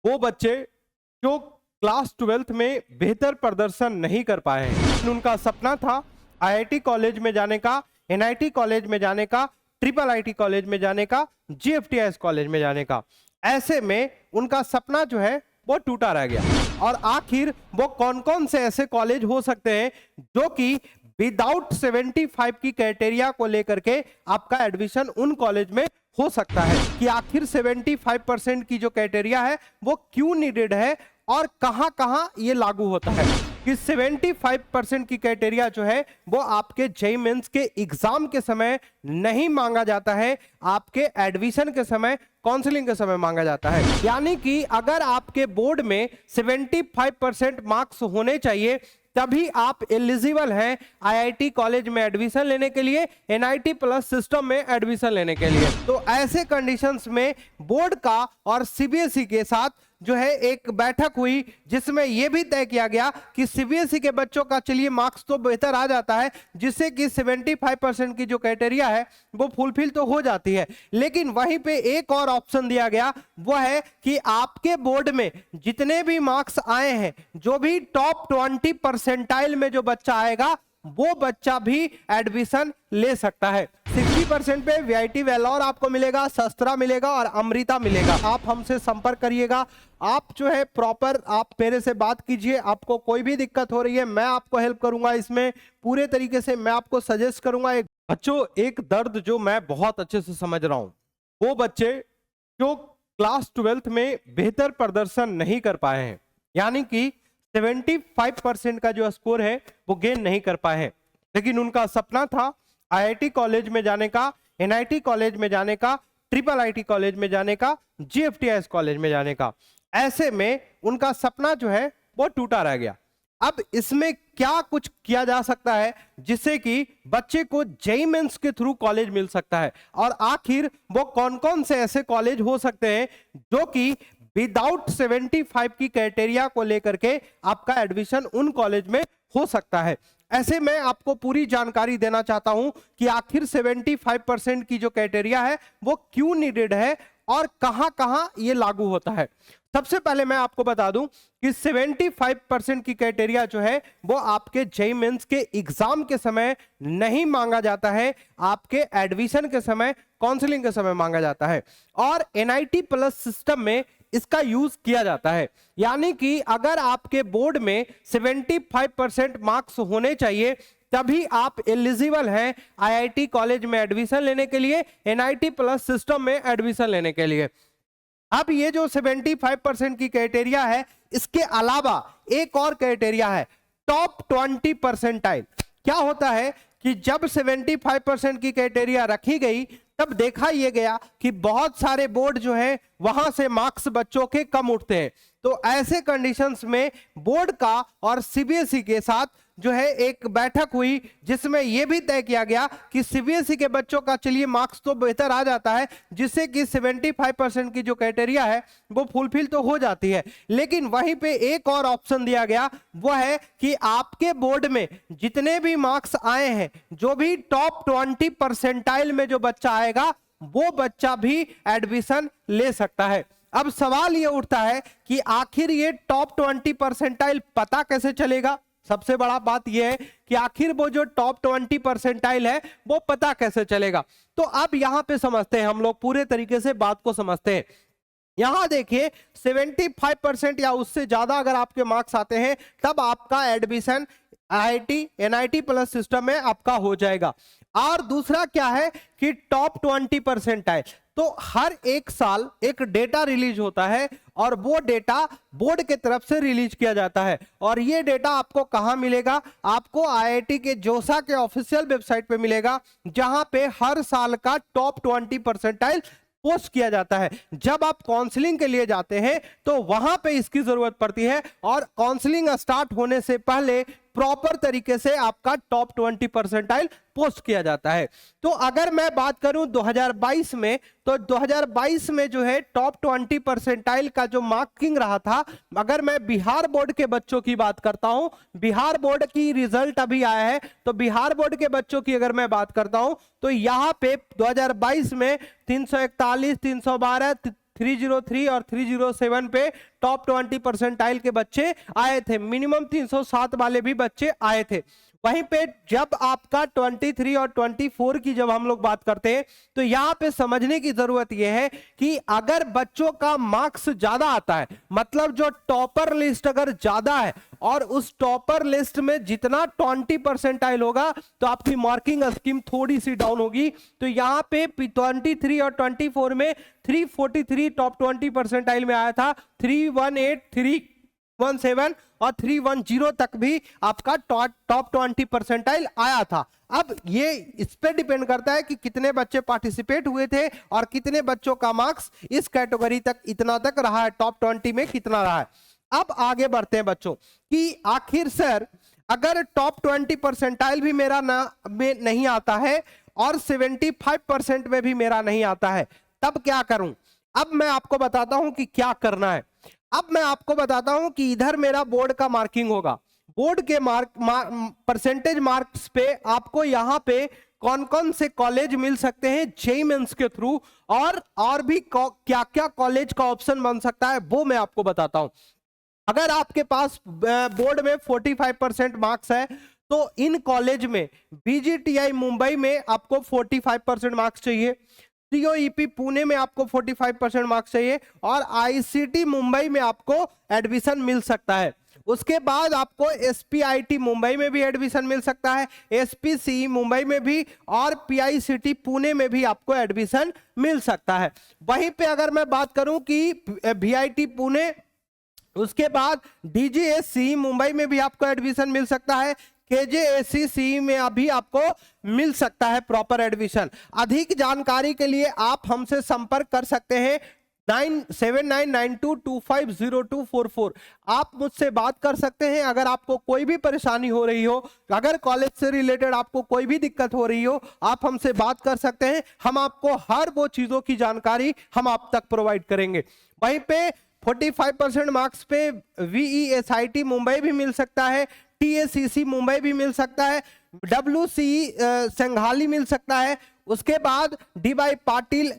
वो बच्चे जो क्लास 12th में बेहतर प्रदर्शन नहीं कर पाए हैं। उनका सपना था आईआईटी कॉलेज में जाने का, एनआईटी कॉलेज में जाने का, ट्रिपल आईटी कॉलेज में जाने का, जीएफटीआईएस कॉलेज में जाने का। ऐसे में उनका सपना जो है वो टूटा रह गया। और आखिर वो कौन कौन से ऐसे कॉलेज हो सकते हैं जो कि विदाउट 75 की क्राइटेरिया को लेकर के आपका एडमिशन उन कॉलेज में हो सकता है, कि आखिर 75% की जो क्राइटेरिया है वो क्यों नीडेड है और कहां कहां ये लागू होता है। कि 75% की क्राइटेरिया जो है वो आपके जेईई मेंस के एग्जाम के समय नहीं मांगा जाता है, आपके एडमिशन के समय, काउंसलिंग के समय मांगा जाता है। यानी कि अगर आपके बोर्ड में 75% मार्क्स होने चाहिए तभी आप एलिजिबल हैं आईआईटी कॉलेज में एडमिशन लेने के लिए, एनआईटी प्लस सिस्टम में एडमिशन लेने के लिए। तो ऐसे कंडीशंस में बोर्ड का और सीबीएसई के साथ जो है एक बैठक हुई जिसमें यह भी तय किया गया कि सीबीएसई के बच्चों का चलिए मार्क्स तो बेहतर आ जाता है, जिससे कि 75% की जो क्राइटेरिया है वो फुलफिल तो हो जाती है, लेकिन वहीं पे एक और ऑप्शन दिया गया, वो है कि आपके बोर्ड में जितने भी मार्क्स आए हैं, जो भी टॉप 20 परसेंटाइल में जो बच्चा आएगा वो बच्चा भी एडमिशन ले सकता है। 60% पे वीआईटी वेलोर आपको मिलेगा, शस्त्रा मिलेगा और अमृता मिलेगा। आप हमसे संपर्क करिएगा, आप जो है प्रॉपर आप मेरे से बात कीजिए। आपको कोई भी दिक्कत हो रही है मैं आपको हेल्प करूंगा, इसमें पूरे तरीके से मैं आपको सजेस्ट करूंगा। एक बच्चों एक दर्द जो मैं बहुत अच्छे से समझ रहा हूं, वो बच्चे जो क्लास 12th में बेहतर प्रदर्शन नहीं कर पाए हैं, यानी कि 75% का जो स्कोर है वो गेन नहीं कर पाए हैं, लेकिन उनका सपना था आईआईटी कॉलेज में जाने का, एनआईटी कॉलेज में जाने का, ट्रिपल आईटी कॉलेज में जाने का, जीएफटीआईएस कॉलेज में जाने का। ऐसे में उनका सपना जो है वो टूटा रह गया। अब इसमें क्या कुछ किया जा सकता है जिससे कि बच्चे को जेईई मेंस के थ्रू कॉलेज मिल सकता है, और आखिर वो कौन कौन से ऐसे कॉलेज हो सकते हैं जो कि विदाउट 75 की क्राइटेरिया को लेकर के आपका एडमिशन उन कॉलेज में हो सकता है। ऐसे में आपको पूरी जानकारी देना चाहता हूं कि आखिर 75% की जो क्राइटेरिया है वो क्यों नीडेड है और कहां कहां ये लागू होता है। सबसे पहले मैं आपको बता दूं कि 75% की क्राइटेरिया जो है वो आपके जेईई मेंस के एग्जाम के समय नहीं मांगा जाता है, आपके एडमिशन के समय, काउंसलिंग के समय मांगा जाता है, और एनआईटी प्लस सिस्टम में इसका यूज किया जाता है। यानी कि अगर आपके बोर्ड में 75% मार्क्स होने चाहिए तभी आप एलिजिबल हैं आईआईटी कॉलेज में एडमिशन लेने के लिए, एनआईटी प्लस सिस्टम में एडमिशन लेने के लिए। अब ये जो 75% की क्राइटेरिया है, इसके अलावा एक और क्राइटेरिया है टॉप 20 परसेंटाइल। क्या होता है कि जब 75% की क्राइटेरिया रखी गई तब देखा यह गया कि बहुत सारे बोर्ड जो है वहां से मार्क्स बच्चों के कम उठते हैं। तो ऐसे कंडीशंस में बोर्ड का और सीबीएसई के साथ जो है एक बैठक हुई जिसमें यह भी तय किया गया कि सीबीएसई के बच्चों का चलिए मार्क्स तो बेहतर आ जाता है, जिससे कि 75% की जो क्राइटेरिया है वो फुलफिल तो हो जाती है, लेकिन वहीं पे एक और ऑप्शन दिया गया, वो है कि आपके बोर्ड में जितने भी मार्क्स आए हैं, जो भी टॉप 20 परसेंटाइल में जो बच्चा आएगा वो बच्चा भी एडमिशन ले सकता है। अब सवाल ये उठता है कि आखिर ये टॉप 20 परसेंटाइल पता कैसे चलेगा। सबसे बड़ा बात यह है कि आखिर वो जो टॉप 20 परसेंटाइल है वो पता कैसे चलेगा। तो अब यहां पे समझते हैं, हम लोग पूरे तरीके से बात को समझते हैं। यहां देखिए 75% या उससे ज्यादा अगर आपके मार्क्स आते हैं तब आपका admission IIT NIT plus system में आपका हो जाएगा। और दूसरा क्या है कि टॉप 20 परसेंटाइल, तो हर एक साल एक डेटा रिलीज होता है और वो डेटा बोर्ड के तरफ से रिलीज किया जाता है, और ये डेटा आपको कहां मिलेगा, आपको आईआईटी के जोसा के ऑफिशियल वेबसाइट पे मिलेगा, जहां पे हर साल का टॉप 20 परसेंटाइल पोस्ट किया जाता है। जब आप काउंसलिंग के लिए जाते हैं तो वहां पे इसकी जरूरत पड़ती है, और काउंसलिंग स्टार्ट होने से पहले प्रॉपर तरीके से आपका टॉप 20 परसेंटाइल पोस्ट किया जाता है। तो अगर मैं बात करूं 2022 में, तो 2022 में जो है टॉप 20 परसेंटाइल का जो मार्किंग रहा था, अगर मैं बिहार बोर्ड के बच्चों की बात करता हूं, बिहार बोर्ड की रिजल्ट अभी आया है, तो बिहार बोर्ड के बच्चों की अगर मैं बात करता हूं तो यहां पे 2022 में 341, 312, 303 और 307 पे टॉप 20 परसेंटाइल के बच्चे आए थे, मिनिमम 307 वाले भी बच्चे आए थे। वहीं पे जब आपका 23 और 24 की जब हम लोग बात करते हैं तो यहां पे समझने की जरूरत यह है कि अगर बच्चों का मार्क्स ज्यादा आता है, मतलब जो टॉपर लिस्ट अगर ज्यादा है और उस टॉपर लिस्ट में जितना 20 परसेंटाइल होगा तो आपकी मार्किंग स्कीम थोड़ी सी डाउन होगी। तो यहां पे 23 और 24 में 343 टॉप 20 परसेंटाइल में आया था, 318, 317 और 310 तक भी आपका टॉप 20 परसेंटाइल आया था। अब ये इस पे डिपेंड करता है कि कितने बच्चे पार्टिसिपेट हुए थे और कितने बच्चों का मार्क्स इस कैटेगरी तक इतना तक रहा है, टॉप 20 में कितना रहा है। अब आगे बढ़ते हैं बच्चों कि आखिर सर अगर टॉप 20 परसेंटाइल भी मेरा में नहीं आता है और 75% में भी मेरा नहीं आता है, तब क्या करूं? अब मैं आपको बताता हूं कि क्या करना है। अब मैं आपको बताता हूं कि इधर मेरा बोर्ड का मार्किंग होगा, बोर्ड के परसेंटेज मार्क्स पे आपको यहां पे कौन कौन से कॉलेज मिल सकते हैं जेईई मेंस के थ्रू और भी क्या क्या कॉलेज का ऑप्शन बन सकता है वो मैं आपको बताता हूं। अगर आपके पास बोर्ड में 45% मार्क्स है तो इन कॉलेज में बीजीटीआई मुंबई में आपको 45% मार्क्स चाहिए, सीओईपी पुणे में आपको 45% मार्क्स चाहिए और आईसीटी मुंबई में आपको एडमिशन मिल सकता है। उसके बाद आपको एसपीआईटी मुंबई में भी एडमिशन मिल सकता है, एसपीसी मुंबई में भी और पीआईसीटी पुणे में भी आपको एडमिशन मिल सकता है। वहीं पे अगर मैं बात करूं कि वीआईटी पुणे, उसके बाद डीजीएससी मुंबई में भी आपको एडमिशन मिल सकता है, केजेएससी में अभी आपको मिल सकता है प्रॉपर एडमिशन। अधिक जानकारी के लिए आप हमसे संपर्क कर सकते हैं 7992250244। आप मुझसे बात कर सकते हैं अगर आपको कोई भी परेशानी हो रही हो, अगर कॉलेज से रिलेटेड आपको कोई भी दिक्कत हो रही हो, आप हमसे बात कर सकते हैं। हम आपको हर वो चीजों की जानकारी हम आप तक प्रोवाइड करेंगे। वहीं पे 45% मार्क्स पे वीईएसआईटी मुंबई भी मिल सकता है, टीएसीसी मुंबई भी मिल सकता है, डब्ल्यूसी संघाली मिल सकता है, उसके बाद डी.वाई. पाटिल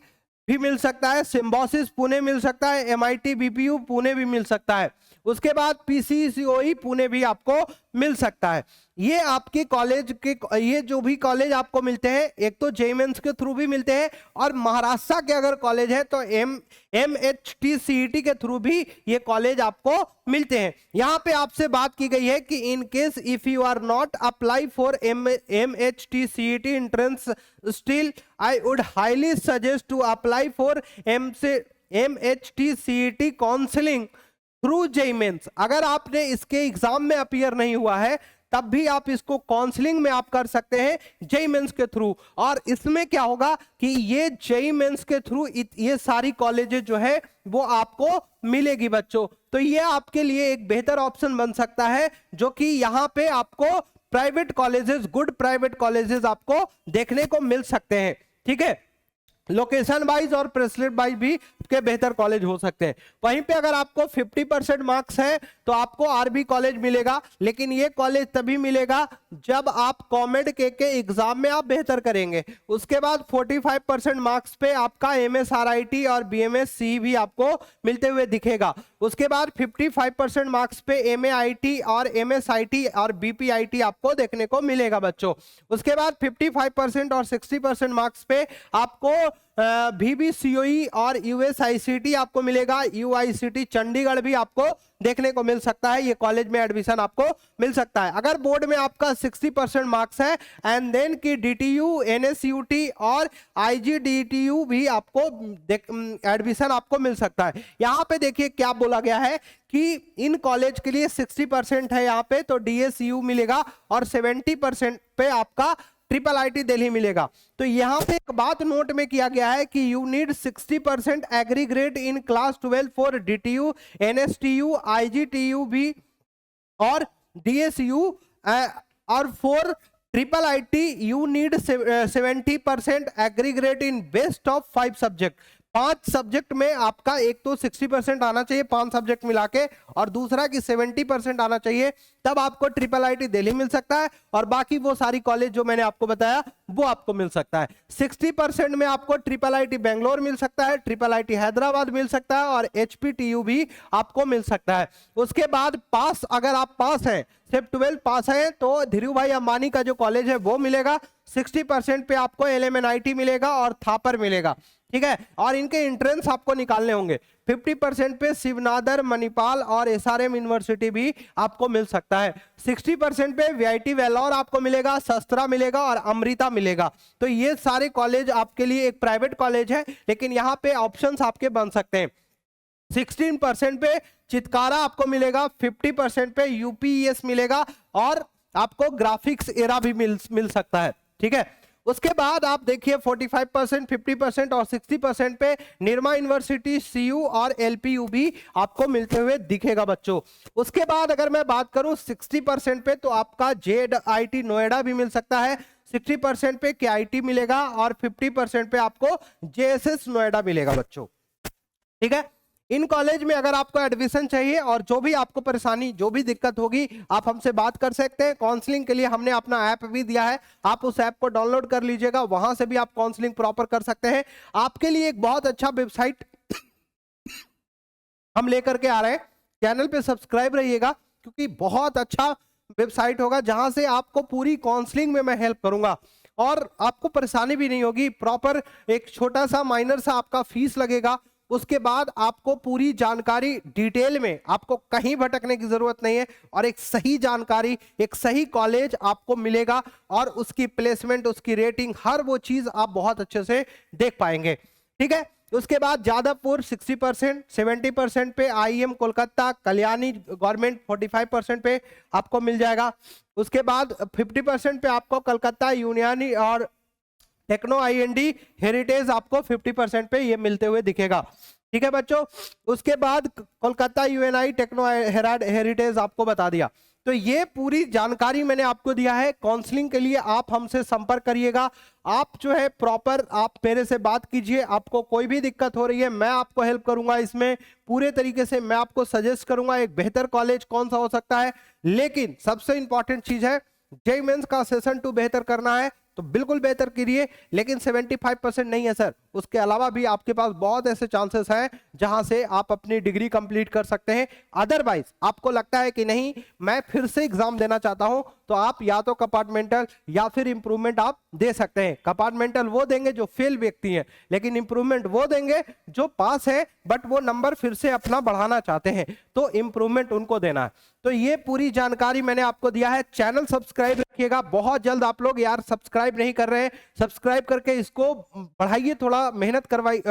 भी मिल सकता है, सिम्बोसिस पुणे मिल सकता है, एमआईटी बीपीयू पुणे भी मिल सकता है, उसके बाद पीसीसीओई पुणे भी आपको मिल सकता है। ये आपके कॉलेज के ये जो भी कॉलेज आपको मिलते हैं, एक तो जेईई मेंस के थ्रू भी मिलते हैं और महाराष्ट्र के अगर कॉलेज है तो एमएचटी के थ्रू भी ये कॉलेज आपको मिलते हैं। यहाँ पे आपसे बात की गई है कि in case if you are not apply for MHT entrance still I would highly suggest to apply for MHT counselling through JEE mains. अगर आपने इसके एग्जाम में अपीयर नहीं हुआ है तब भी आप इसको काउंसलिंग में आप कर सकते हैं जेईई मेंस के थ्रू। और इसमें क्या होगा कि ये जेईई मेंस के थ्रू ये सारी कॉलेजेस जो है वो आपको मिलेगी बच्चों। तो ये आपके लिए एक बेहतर ऑप्शन बन सकता है, जो कि यहाँ पे आपको private colleges, good private colleges आपको देखने को मिल सकते हैं। ठीक है, लोकेशन वाइज और प्लेसमेंट वाइज भी के बेहतर कॉलेज हो सकते हैं। वहीं पे अगर आपको 50% मार्क्स है तो आपको आरबी कॉलेज मिलेगा, लेकिन ये कॉलेज तभी मिलेगा जब आप कॉमेड के एग्जाम में आप बेहतर करेंगे। उसके बाद 45% मार्क्स पे आपका एमएसआरआईटी और बीएमएससी भी आपको मिलते हुए दिखेगा। उसके बाद 55% मार्क्स पे एमएआईटी और एमएसआईटी और बीपीआईटी आपको देखने को मिलेगा बच्चों। उसके बाद 55% और 60% मार्क्स पे आपको VBCOE और यूएसआईसीटी आपको मिलेगा, यूआईसीटी चंडीगढ़ भी आपको देखने को मिल सकता है। ये कॉलेज में एडमिशन आपको मिल सकता है। अगर बोर्ड में आपका 60% मार्क्स है एंड देन की डीटीयू, एनएसयूटी और आईजीडीटीयू भी आपको एडमिशन आपको मिल सकता है। यहाँ पे देखिए क्या बोला गया है कि इन कॉलेज के लिए 60% है यहाँ पे तो डीएसयू मिलेगा और 70% पे आपका ट्रिपल आईटी दिल्ली मिलेगा। तो यहाँ पे एक बात नोट में किया गया है कि you need 60% aggregate in class 12 for DTU, NSTU, IGTU भी और डीएसयू और for triple IT you need 70% aggregate in best of 5 subject. 5 subject में आपका एक तो 60% आना चाहिए 5 सब्जेक्ट मिला के, और दूसरा कि 70% आना चाहिए, तब आपको ट्रिपल आईटी दिल्ली मिल सकता है, और बाकी वो सारी कॉलेज जो मैंने आपको बताया वो आपको मिल सकता है। 60% में आपको ट्रिपल आईटी बेंगलोर मिल सकता है, ट्रिपल आईटी हैदराबाद मिल सकता है, और HPTU भी आपको मिल सकता है। उसके बाद पास, अगर आप पास हैं, सिर्फ 12 पास है, तो धीरू भाई अंबानी का जो कॉलेज है वो मिलेगा। 60% पे आपको LMNIT मिलेगा और थापर मिलेगा, ठीक है। और इनके एंट्रेंस आपको निकालने होंगे। 50% पे शिवनादर, मणिपाल और SRM यूनिवर्सिटी भी आपको मिल सकता है। 60% पे VIT वेल्लोर आपको मिलेगा, शस्त्रा मिलेगा और अमृता मिलेगा। तो ये सारे कॉलेज आपके लिए एक प्राइवेट कॉलेज है, लेकिन यहाँ पे ऑप्शंस आपके बन सकते हैं। 16% पे चितकारा आपको मिलेगा, 50% पे UPES मिलेगा, और आपको ग्राफिक्स एरा भी मिल सकता है, ठीक है। उसके बाद आप देखिए 45%, 50% और 60% पे निरमा यूनिवर्सिटी, CU और LPU भी आपको मिलते हुए दिखेगा बच्चों। उसके बाद अगर मैं बात करूं 60% पे, तो आपका JIT नोएडा भी मिल सकता है, 60% पे KIT मिलेगा, और 50% पे आपको JSS नोएडा मिलेगा बच्चों, ठीक है। इन कॉलेज में अगर आपको एडमिशन चाहिए और जो भी आपको परेशानी, जो भी दिक्कत होगी, आप हमसे बात कर सकते हैं। काउंसलिंग के लिए हमने अपना ऐप भी दिया है, आप उस ऐप को डाउनलोड कर लीजिएगा, वहां से भी आप काउंसलिंग प्रॉपर कर सकते हैं। आपके लिए एक बहुत अच्छा वेबसाइट हम लेकर के आ रहे हैं, चैनल पे सब्सक्राइब रहिएगा, क्योंकि बहुत अच्छा वेबसाइट होगा जहां से आपको पूरी काउंसलिंग में मैं हेल्प करूंगा, और आपको परेशानी भी नहीं होगी। प्रॉपर एक छोटा सा माइनर सा आपका फीस लगेगा, उसके बाद आपको पूरी जानकारी डिटेल में, आपको कहीं भटकने की जरूरत नहीं है, और एक सही जानकारी, एक सही कॉलेज आपको मिलेगा, और उसकी प्लेसमेंट, उसकी रेटिंग, हर वो चीज आप बहुत अच्छे से देख पाएंगे, ठीक है। उसके बाद जादवपुर 60%, 70% पे IIM कोलकाता, कल्याणी गवर्नमेंट 45% पे आपको मिल जाएगा। उसके बाद 50% पे आपको कलकत्ता यूनियन और टेक्नो IND हेरिटेज आपको 50% पे ये मिलते हुए दिखेगा, ठीक है बच्चों। उसके बाद कोलकाता UNI टेक्नो हेरिटेज आपको बता दिया। तो ये पूरी जानकारी मैंने आपको दिया है। काउंसलिंग के लिए आप हमसे संपर्क करिएगा, आप जो है प्रॉपर आप मेरे से बात कीजिए। आपको कोई भी दिक्कत हो रही है, मैं आपको हेल्प करूंगा, इसमें पूरे तरीके से मैं आपको सजेस्ट करूंगा एक बेहतर कॉलेज कौन सा हो सकता है। लेकिन सबसे इंपॉर्टेंट चीज है, JEE मेंस का सेशन 2 बेहतर करना है तो बिल्कुल बेहतर करिए, लेकिन 75% नहीं है सर, उसके अलावा भी आपके पास बहुत ऐसे चांसेस हैं जहां से आप अपनी डिग्री कंप्लीट कर सकते हैं। अदरवाइज आपको लगता है कि नहीं मैं फिर से एग्जाम देना चाहता हूं, तो आप या तो कंपार्टमेंटल या फिर इंप्रूवमेंट आप दे सकते हैं। कंपार्टमेंटल वो देंगे जो फेल व्यक्ति हैं, लेकिन इंप्रूवमेंट वो देंगे जो पास है बट वो नंबर फिर से अपना बढ़ाना चाहते हैं, तो इंप्रूवमेंट उनको देना है। तो ये पूरी जानकारी मैंने आपको दिया है। चैनल सब्सक्राइब रखिएगा, बहुत जल्द आप लोग यार सब्सक्राइब नहीं कर रहे हैं, सब्सक्राइब करके इसको बढ़ाइए, थोड़ा मेहनत करवाइए,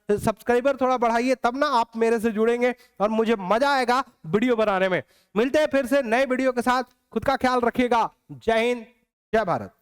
सब्सक्राइबर थोड़ा बढ़ाइए, तब ना आप मेरे से जुड़ेंगे और मुझे मजा आएगा वीडियो बनाने में। मिलते हैं फिर से नए वीडियो के साथ, खुद का ख्याल रखिएगा। जय हिंद, जय भारत।